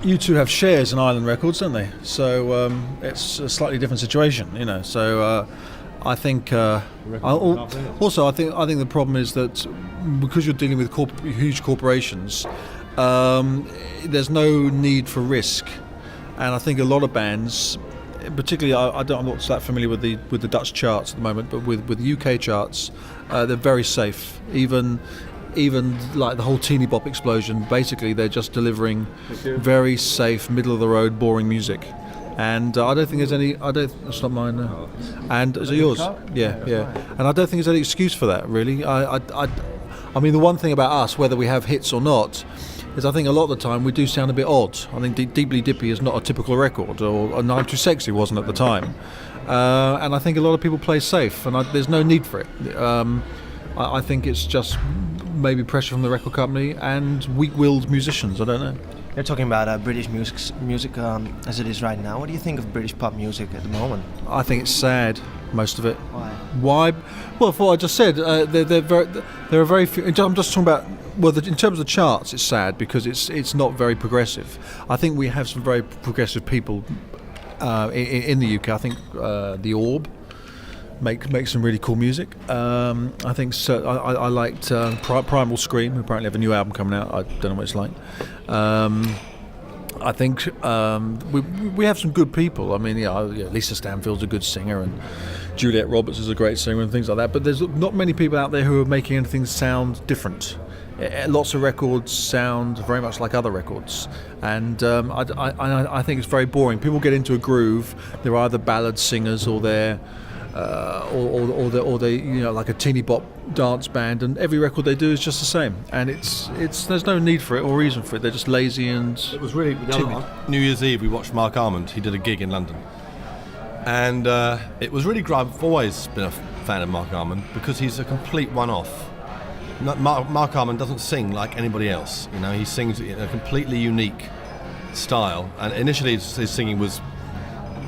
U2 have shares in Island Records, don't they? So it's a slightly different situation, you know. So I think also I think the problem is that because you're dealing with huge corporations, there's no need for risk, and I think a lot of bands, particularly I'm not that familiar with the Dutch charts at the moment, but with the UK charts, they're very safe. Even like the whole teeny bop explosion, basically they're just delivering very safe, middle of the road, boring music. And I don't think there's any. It's not mine. And is it yours? Yeah. And I don't think there's any excuse for that, really. I mean, the one thing about us, whether we have hits or not, is I think a lot of the time we do sound a bit odd. I think Deeply Dippy is not a typical record, or I'm Too Sexy wasn't at the time. And I think a lot of people play safe, and there's no need for it. I think it's just maybe pressure from the record company and weak-willed musicians. I don't know. You're talking about British music as it is right now. What do you think of British pop music at the moment? I think it's sad, most of it. Why? Well, for what I just said, there are very few. I'm just talking about. Well, in terms of the charts, it's sad because it's not very progressive. I think we have some very progressive people in the UK. I think the Orb make some really cool music. I think I liked Primal Scream, who apparently have a new album coming out. I don't know what it's like. I think we have some good people. I mean, Lisa Stanfield's a good singer, and Juliet Roberts is a great singer, and things like that. But there's not many people out there who are making anything sound different. Lots of records sound very much like other records, and I think it's very boring. People get into a groove. They're either ballad singers or they're or they like a teeny bop dance band, and every record they do is just the same, and it's there's no need for it or reason for it. They're just lazy and it was really timid. New Year's Eve we watched Mark Armand. He did a gig in London, and it was really great. I've always been a fan of Mark Armand because he's a complete one-off. Mark Armand doesn't sing like anybody else. He sings in a completely unique style, and initially his singing was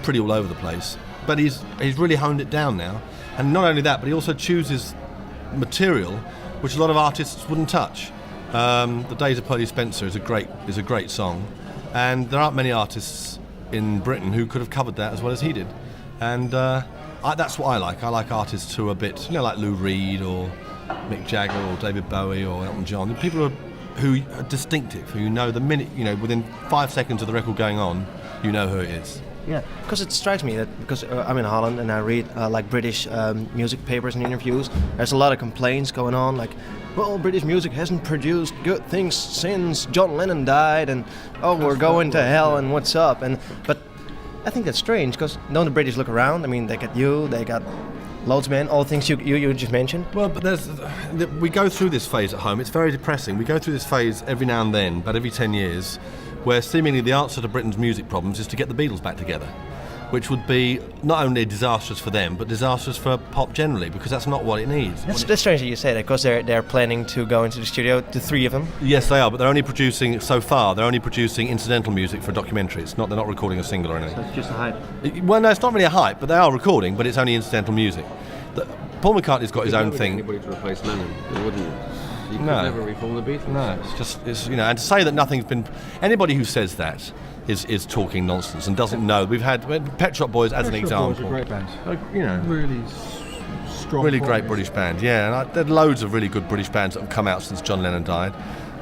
pretty all over the place. But he's really honed it down now, and not only that, but he also chooses material which a lot of artists wouldn't touch. The Days of Pearly Spencer is a great song, and there aren't many artists in Britain who could have covered that as well as he did. And that's what I like. I like artists who are a bit, like Lou Reed or Mick Jagger or David Bowie or Elton John. People who are distinctive, who the minute, within 5 seconds of the record going on, you know who it is. Yeah, because it strikes me that because I'm in Holland and I read like British music papers and interviews, there's a lot of complaints going on, like, well, British music hasn't produced good things since John Lennon died, and we're going to hell, and what's up? But I think that's strange, because don't the British look around? I mean, they got loads of men, all the things you just mentioned. Well, but we go through this phase at home. It's very depressing. We go through this phase every now and then, about every 10 years. Where seemingly the answer to Britain's music problems is to get the Beatles back together, which would be not only disastrous for them, but disastrous for pop generally, because that's not what it needs. That's strange that you say that, because they're planning to go into the studio, the three of them. Yes, they are, but they're only producing incidental music for documentaries. They're not recording a single or anything. So it's just a hype. Well, no, it's not really a hype, but they are recording, but it's only incidental music. Paul McCartney's got his own thing. Anybody to replace Lennon, wouldn't you? You could never reform the Beatles. No, it's and to say that nothing's been. Anybody who says that is talking nonsense and doesn't know. We've had Pet Shop Boys as an example. Boys are a great band. Really strong, really great British band. Yeah, and there are loads of really good British bands that have come out since John Lennon died.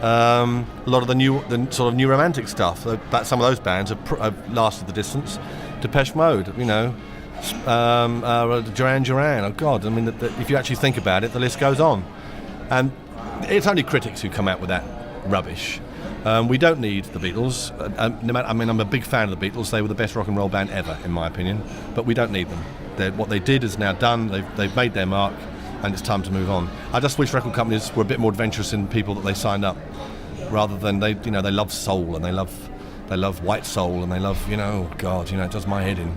A lot of the sort of new romantic stuff. But some of those bands have lasted the distance. Depeche Mode, Duran Duran. Oh God, I mean, if you actually think about it, the list goes on. And it's only critics who come out with that rubbish. We don't need the Beatles. I'm a big fan of the Beatles. They were the best rock and roll band ever, in my opinion. But we don't need them. What they did is now done. They've made their mark, and it's time to move on. I just wish record companies were a bit more adventurous in people that they signed up, rather than they love soul and they love white soul and they love it does my head in.